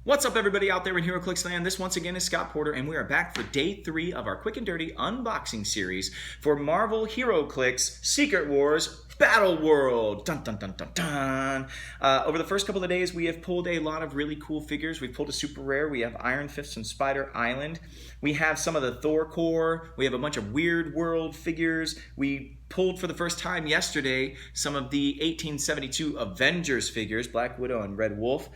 What's up, everybody out there in HeroClix land? This once again is Scott Porter, and we are back for day 3 of our quick and dirty unboxing series for Marvel HeroClix Secret Wars Battleworld. Dun dun dun dun dun. Over the first couple of days, we have pulled a lot of really cool figures. We've pulled a super rare. We have Iron Fist from Spider Island. We have some of the Thor core. We have a bunch of Weird World figures. We pulled for the first time yesterday some of the 1872 Avengers figures, Black Widow and Red Wolf.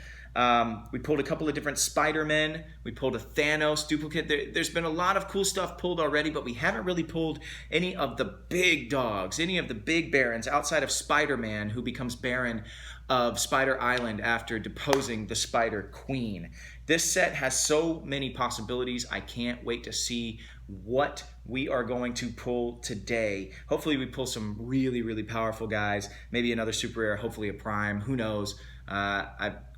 We pulled a couple of different Spider-Men. We pulled a Thanos duplicate. There's been a lot of cool stuff pulled already, but we haven't really pulled any of the big dogs, any of the big barons outside of Spider-Man, who becomes Baron of Spider Island after deposing the Spider Queen. This set has so many possibilities. I can't wait to see what we are going to pull today. Hopefully we pull some really, really powerful guys. Maybe another super rare, hopefully a prime. Who knows?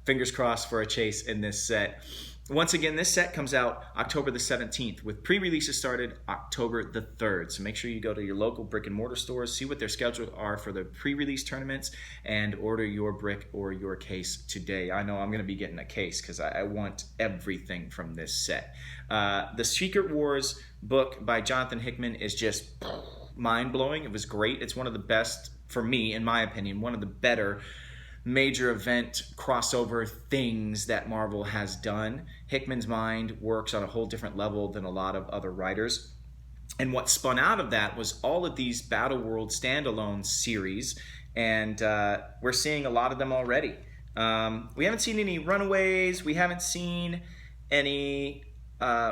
Fingers crossed for a chase in this set. Once again, this set comes out October the 17th, with pre-releases started October the 3rd. So make sure you go to your local brick and mortar stores, see what their schedules are for the pre-release tournaments, and order your brick or your case today. I know I'm going to be getting a case because I want everything from this set. The Secret Wars book by Jonathan Hickman is just mind-blowing. It was great. It's one of the best, for me, in my opinion, one of the better major event crossover things that Marvel has done. Hickman's mind works on a whole different level than a lot of other writers. And what spun out of that was all of these Battleworld standalone series, and we're seeing a lot of them already. We haven't seen any Runaways. We haven't seen any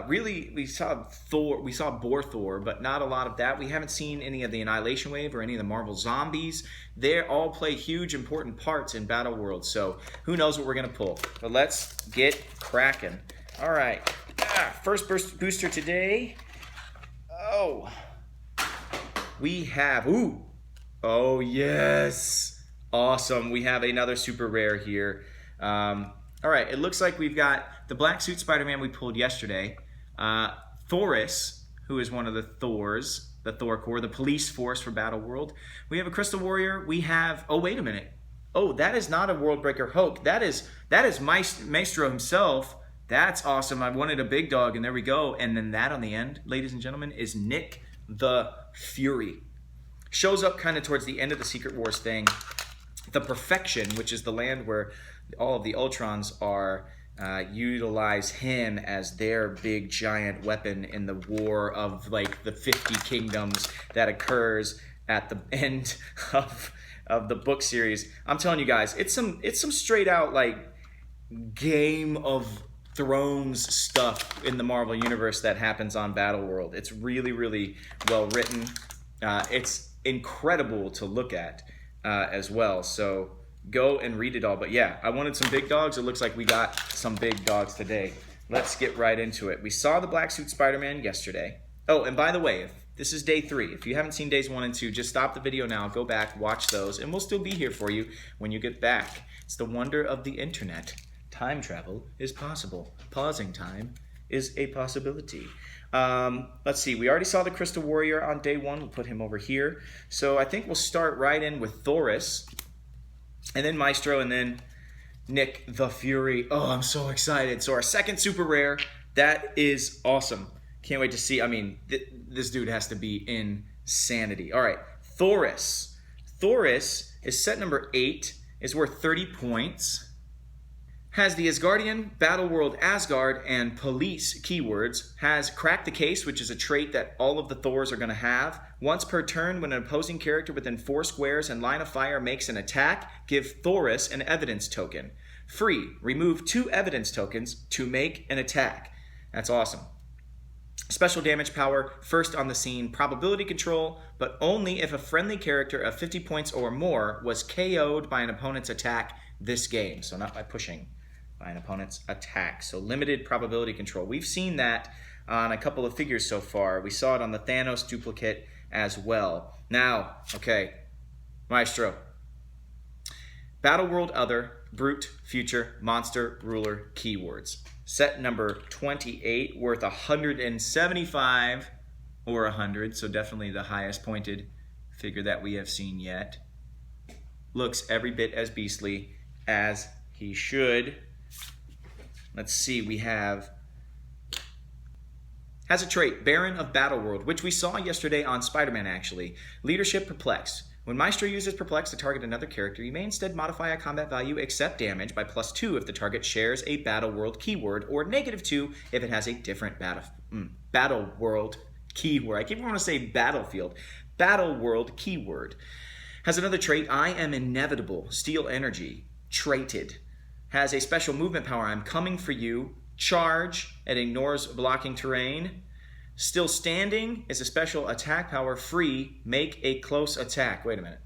really, we saw Thor, but not a lot of that. We haven't seen any of the Annihilation Wave or any of the Marvel Zombies. They all play huge, important parts in Battleworld, so who knows what we're going to pull. But let's get cracking. All right, first booster today. Oh, we have, oh yes, awesome. We have another super rare here. All right, it looks like we've got the Black Suit Spider-Man we pulled yesterday, Thoris, who is one of the Thors, the Thor Corps, the police force for Battleworld. We have a Crystal Warrior. We have, oh, wait a minute. Oh, that is not a World Breaker Hulk. That is Maestro himself. That's awesome. I wanted a big dog, and there we go. And then that on the end, ladies and gentlemen, is Nick the Fury. Shows up kind of towards the end of the Secret Wars thing. The Perfection, which is the land where all of the Ultrons are, utilize him as their big giant weapon in the war of like the 50 kingdoms that occurs at the end of the book series. I'm telling you guys, it's some straight out like Game of Thrones stuff in the Marvel universe that happens on Battleworld. It's really, really well written. It's incredible to look at as well. So go and read it all. But yeah, I wanted some big dogs. It looks like we got some big dogs today. Let's get right into it. We saw the Black Suit Spider-Man yesterday. Oh, and by the way, this is day 3. If you haven't seen days 1 and 2, just stop the video now, go back, watch those, and we'll still be here for you when you get back. It's the wonder of the internet. Time travel is possible. Pausing time is a possibility. Let's see, we already saw the Crystal Warrior on day 1. We'll put him over here. So I think we'll start right in with Thoris, and then Maestro, and then Nick the Fury. Oh, I'm so excited. So our second super rare, that is awesome. Can't wait to see. I mean, this dude has to be insanity. All right, Thoris. Thoris is set number 8, is worth 30 points. Has the Asgardian, Battleworld Asgard, and Police keywords. Has Crack the Case, which is a trait that all of the Thors are going to have. Once per turn, when an opposing character within 4 squares and line of fire makes an attack, give Thoris an evidence token. Free, remove 2 evidence tokens to make an attack. That's awesome. Special damage power, first on the scene, probability control, but only if a friendly character of 50 points or more was KO'd by an opponent's attack this game. So not by pushing, by an opponent's attack. So limited probability control. We've seen that on a couple of figures so far. We saw it on the Thanos duplicate as well. Now, okay, Maestro. Battleworld Other, Brute, Future, Monster, Ruler, keywords. Set number 28, worth 175 or 100, so definitely the highest pointed figure that we have seen yet. Looks every bit as beastly as he should. Let's see, we have... Has a trait, Baron of Battleworld, which we saw yesterday on Spider-Man, actually. Leadership Perplex. When Maestro uses Perplex to target another character, you may instead modify a combat value except damage by +2 if the target shares a Battleworld keyword, or -2 if it has a different Battleworld keyword. I keep wanting to say Battlefield. Battleworld keyword. Has another trait, I am inevitable. Steal energy. Traited. Has a special movement power, I'm coming for you. Charge. It ignores blocking terrain. Still standing is a special attack power. Free. Make a close attack. Wait a minute.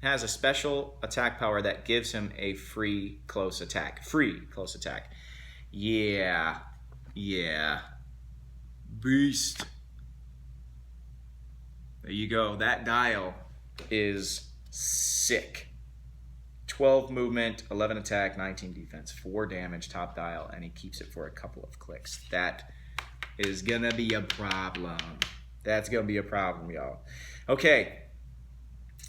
Has a special attack power that gives him a free close attack. Free close attack. Yeah. Beast. There you go. That dial is sick. 12 movement, 11 attack, 19 defense, 4 damage, top dial, and he keeps it for a couple of clicks. That is going to be a problem. That's going to be a problem, y'all. Okay,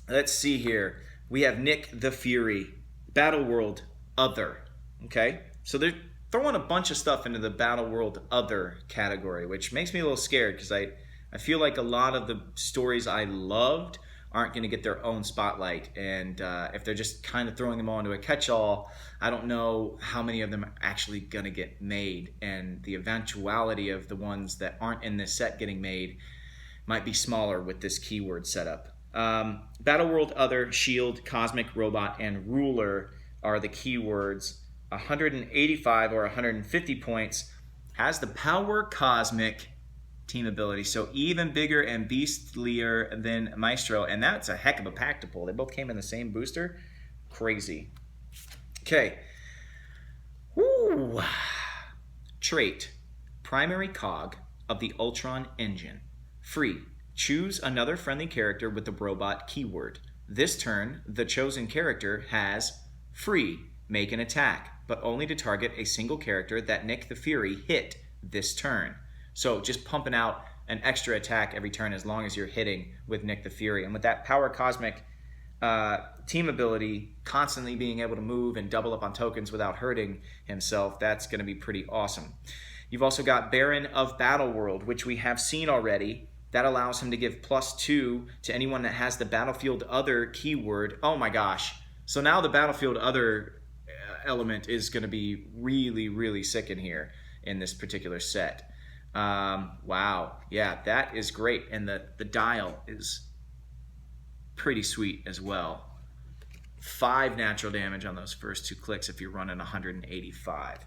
let's see here. We have Nick the Fury, Battleworld Other. Okay, so they're throwing a bunch of stuff into the Battleworld Other category, which makes me a little scared because I feel like a lot of the stories I loved aren't going to get their own spotlight, and if they're just kind of throwing them all into a catch-all, I don't know how many of them are actually going to get made, and the eventuality of the ones that aren't in this set getting made might be smaller with this keyword setup. Battleworld Other, Shield, Cosmic, Robot, and Ruler are the keywords. 185 or 150 points. Has the Power Cosmic team ability, so even bigger and beastlier than Maestro, and that's a heck of a pack to pull. They both came in the same booster. Crazy. Okay. Woo. Trait, Primary Cog of the Ultron Engine. Free. Choose another friendly character with the robot keyword. This turn, the chosen character has free. Make an attack, but only to target a single character that Nick the Fury hit this turn. So just pumping out an extra attack every turn as long as you're hitting with Nick the Fury. And with that Power Cosmic team ability, constantly being able to move and double up on tokens without hurting himself, that's going to be pretty awesome. You've also got Baron of Battleworld, which we have seen already. That allows him to give +2 to anyone that has the Battlefield Other keyword. Oh my gosh. So now the Battlefield Other element is going to be really, really sick in here in this particular set. Wow, yeah, that is great, and the dial is pretty sweet as well. 5 natural damage on those first 2 clicks if you're running 185.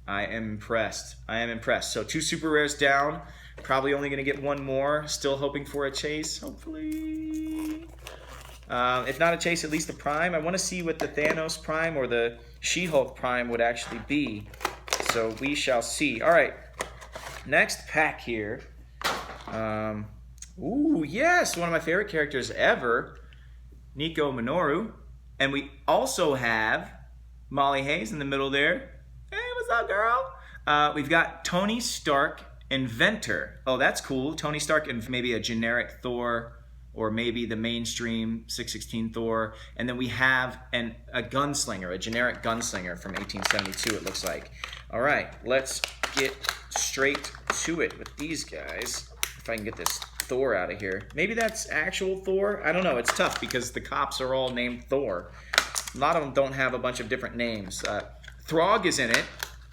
I am impressed. So 2 super rares down, probably only going to get 1 more. Still hoping for a chase, hopefully. If not a chase, at least a prime. I want to see what the Thanos prime or the She-Hulk prime would actually be, so we shall see. All right. Next pack here. Ooh, yes, one of my favorite characters ever, Nico Minoru. And we also have Molly Hayes in the middle there. Hey, what's up, girl? We've got Tony Stark, Inventor. Oh, that's cool. Tony Stark and maybe a generic Thor, or maybe the mainstream 616 Thor. And then we have a gunslinger, a generic gunslinger from 1872, it looks like. All right, let's get straight to it with these guys. If I can get this Thor out of here. Maybe that's actual Thor? I don't know. It's tough because the cops are all named Thor. A lot of them don't have a bunch of different names. Throg is in it,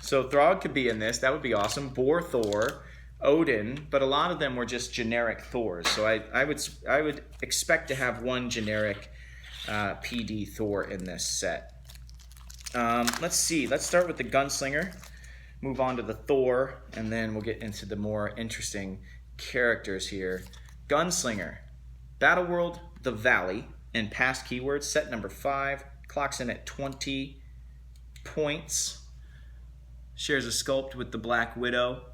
so Throg could be in this. That would be awesome. Boar Thor, Odin, but a lot of them were just generic Thors. So I would expect to have one generic PD Thor in this set. Let's see. Let's start with the Gunslinger. Move on to the Thor, and then we'll get into the more interesting characters here. Gunslinger, Battleworld, The Valley, and past keywords, set number 5, clocks in at 20 points. Shares a sculpt with the Black Widow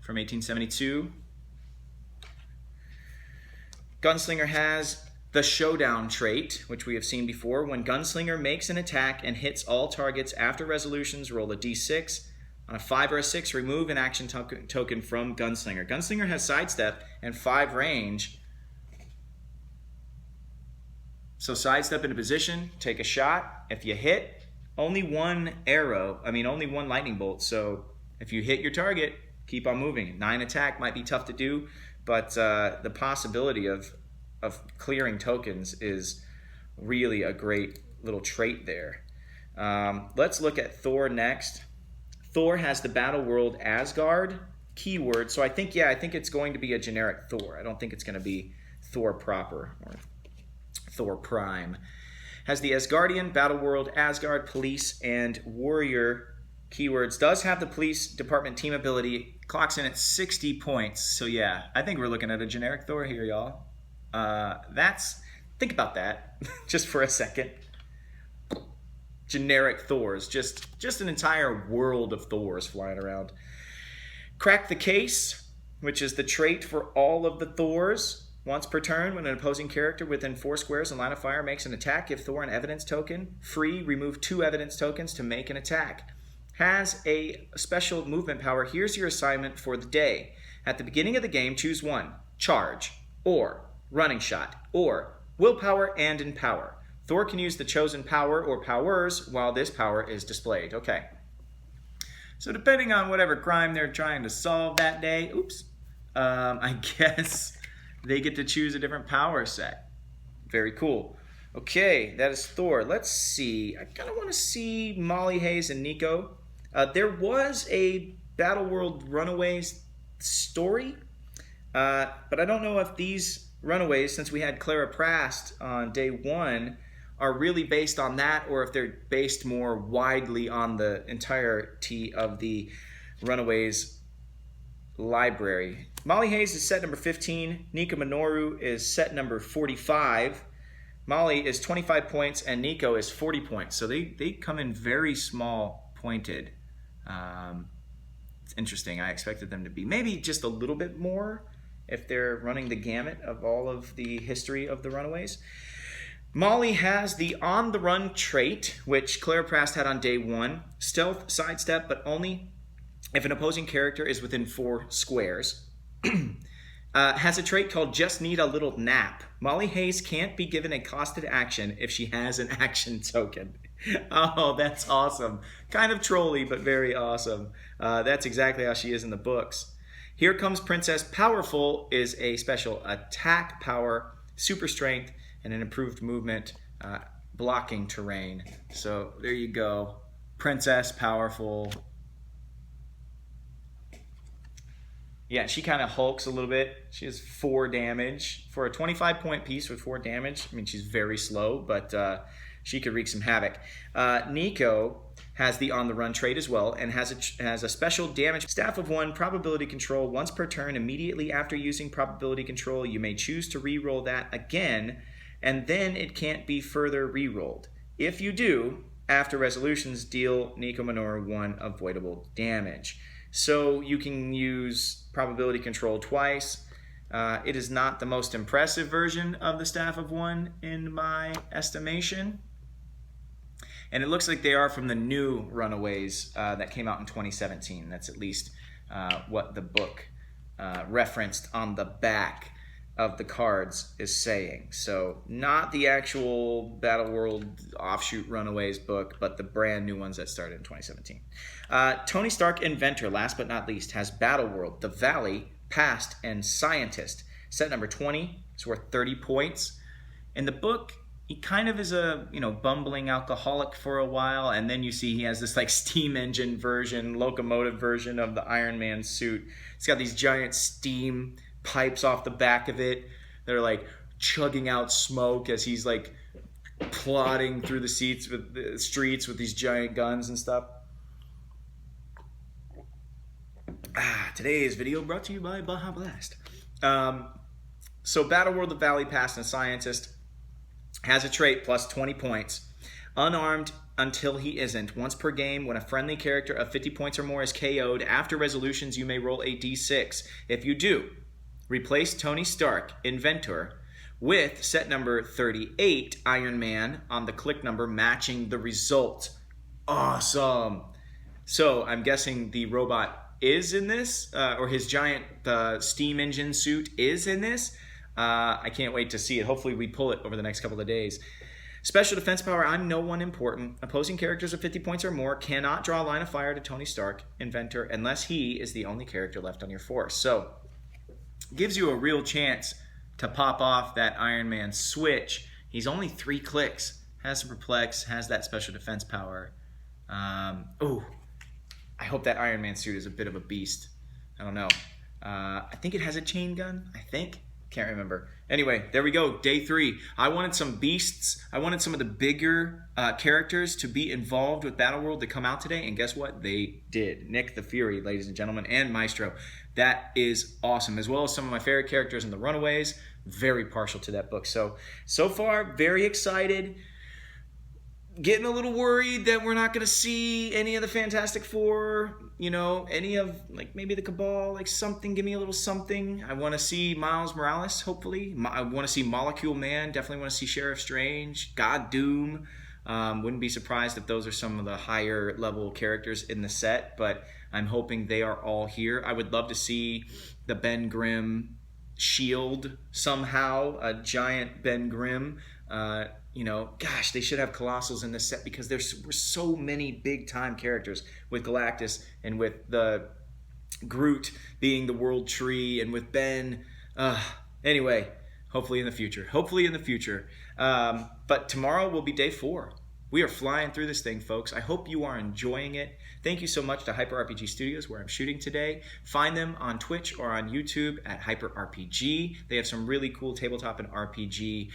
from 1872. Gunslinger has the Showdown trait, which we have seen before. When Gunslinger makes an attack and hits all targets after resolutions, roll a d6. On a 5 or a 6, remove an action token from Gunslinger. Gunslinger has sidestep and 5 range. So sidestep into position, take a shot. If you hit, only one arrow. I mean, only one lightning bolt. So if you hit your target, keep on moving. 9 attack might be tough to do, but the possibility of clearing tokens is really a great little trait there. Let's look at Thor next. Thor has the Battleworld Asgard keyword, so I think it's going to be a generic Thor. I don't think it's going to be Thor proper or Thor Prime. Has the Asgardian, Battleworld, Asgard, Police, and Warrior keywords. Does have the Police Department team ability. Clocks in at 60 points. So yeah, I think we're looking at a generic Thor here, y'all. Think about that just for a second. Generic Thors, just an entire world of Thors flying around. Crack the Case, which is the trait for all of the Thors. Once per turn, when an opposing character within 4 squares in line of fire makes an attack, give Thor an evidence token. Free, remove 2 evidence tokens to make an attack. Has a special movement power. Here's your assignment for the day. At the beginning of the game, choose 1. Charge, or running shot, or willpower and empower. Thor can use the chosen power or powers while this power is displayed. Okay. So depending on whatever crime they're trying to solve that day, I guess they get to choose a different power set. Very cool. Okay, that is Thor. Let's see. I kind of want to see Molly Hayes and Nico. There was a Battleworld Runaways story, but I don't know if these Runaways, since we had Clara Prast on day 1, are really based on that, or if they're based more widely on the entirety of the Runaways library. Molly Hayes is set number 15. Nico Minoru is set number 45. Molly is 25 points, and Nico is 40 points. So they come in very small pointed. It's interesting. I expected them to be maybe just a little bit more if they're running the gamut of all of the history of the Runaways. Molly has the On the Run trait, which Clara Prast had on day 1. Stealth, sidestep, but only if an opposing character is within 4 squares. Has a trait called Just Need a Little Nap. Molly Hayes can't be given a costed action if she has an action token. Oh, that's awesome. Kind of trolly, but very awesome. That's exactly how she is in the books. Here Comes Princess Powerful is a special attack power, super strength, and an improved movement, blocking terrain. So there you go. Princess Powerful. Yeah, she kind of hulks a little bit. She has 4 damage. For a 25-point piece with 4 damage, I mean, she's very slow, but she could wreak some havoc. Nico has the On the Run trait as well, and has a special damage. Staff of 1, probability control. Once per turn, immediately after using probability control, you may choose to re-roll that again, and then it can't be further re-rolled. If you do, after resolutions, deal Nico Minoru 1 avoidable damage. So you can use probability control twice. It is not the most impressive version of the Staff of 1 in my estimation. And it looks like they are from the new Runaways that came out in 2017. That's at least what the book referenced on the back of the cards is saying. So not the actual Battleworld offshoot Runaways book, but the brand new ones that started in 2017. Tony Stark Inventor, last but not least, has Battleworld, The Valley, Past, and Scientist. Set number 20. It's worth 30 points. In the book, he kind of is a bumbling alcoholic for a while, and then you see he has this like steam engine version, locomotive version of the Iron Man suit. It's got these giant steam pipes off the back of it that are like chugging out smoke as he's like plodding through the streets with these giant guns and stuff. Today's video brought to you by Baja Blast. So Battleworld, The Valley, Past, and Scientist has a trait plus 20 points. Unarmed until he isn't. Once per game, when a friendly character of 50 points or more is KO'd, after resolutions, you may roll a d6. If you do, replace Tony Stark, Inventor, with set number 38, Iron Man, on the click number matching the result. Awesome. So I'm guessing the robot is in this, or his giant steam engine suit is in this. I can't wait to see it. Hopefully we pull it over the next couple of days. Special defense power, I'm no one important. Opposing characters of 50 points or more cannot draw a line of fire to Tony Stark, inventor, unless he is the only character left on your force. So, gives you a real chance to pop off that Iron Man switch. He's only 3 clicks. Has some perplex, has that special defense power. I hope that Iron Man suit is a bit of a beast. I don't know. I think it has a chain gun, I think. Can't remember. Anyway, there we go. Day 3. I wanted some beasts. I wanted some of the bigger characters to be involved with Battleworld to come out today. And guess what? They did. Nick the Fury, ladies and gentlemen, and Maestro. That is awesome. As well as some of my favorite characters in the Runaways. Very partial to that book. So far, very excited. Getting a little worried that we're not going to see any of the Fantastic Four, you know, any of, like, maybe the Cabal, like something, give me a little something. I want to see Miles Morales, hopefully. I want to see Molecule Man, definitely want to see Sheriff Strange, God Doom. Wouldn't be surprised if those are some of the higher level characters in the set, but I'm hoping they are all here. I would love to see the Ben Grimm shield somehow, a giant Ben Grimm. You know, gosh, they should have Colossals in this set because there were so many big-time characters with Galactus and with the Groot being the World Tree and with Ben. Anyway, hopefully in the future. Hopefully in the future. But tomorrow will be day 4. We are flying through this thing, folks. I hope you are enjoying it. Thank you so much to Hyper RPG Studios, where I'm shooting today. Find them on Twitch or on YouTube at Hyper RPG. They have some really cool tabletop and RPG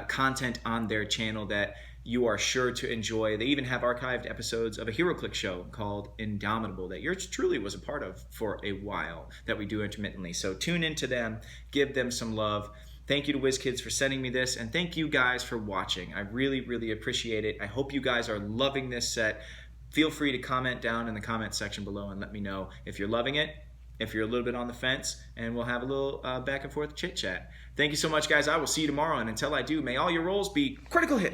content on their channel that you are sure to enjoy. They even have archived episodes of a HeroClix show called Indomitable that yours truly was a part of for a while that we do intermittently. So tune into them, give them some love. Thank you to WizKids for sending me this, and thank you guys for watching. I really, really appreciate it. I hope you guys are loving this set. Feel free to comment down in the comment section below and let me know if you're loving it, if you're a little bit on the fence, and we'll have a little back and forth chit-chat. Thank you so much, guys. I will see you tomorrow, and until I do, may all your rolls be critical hits.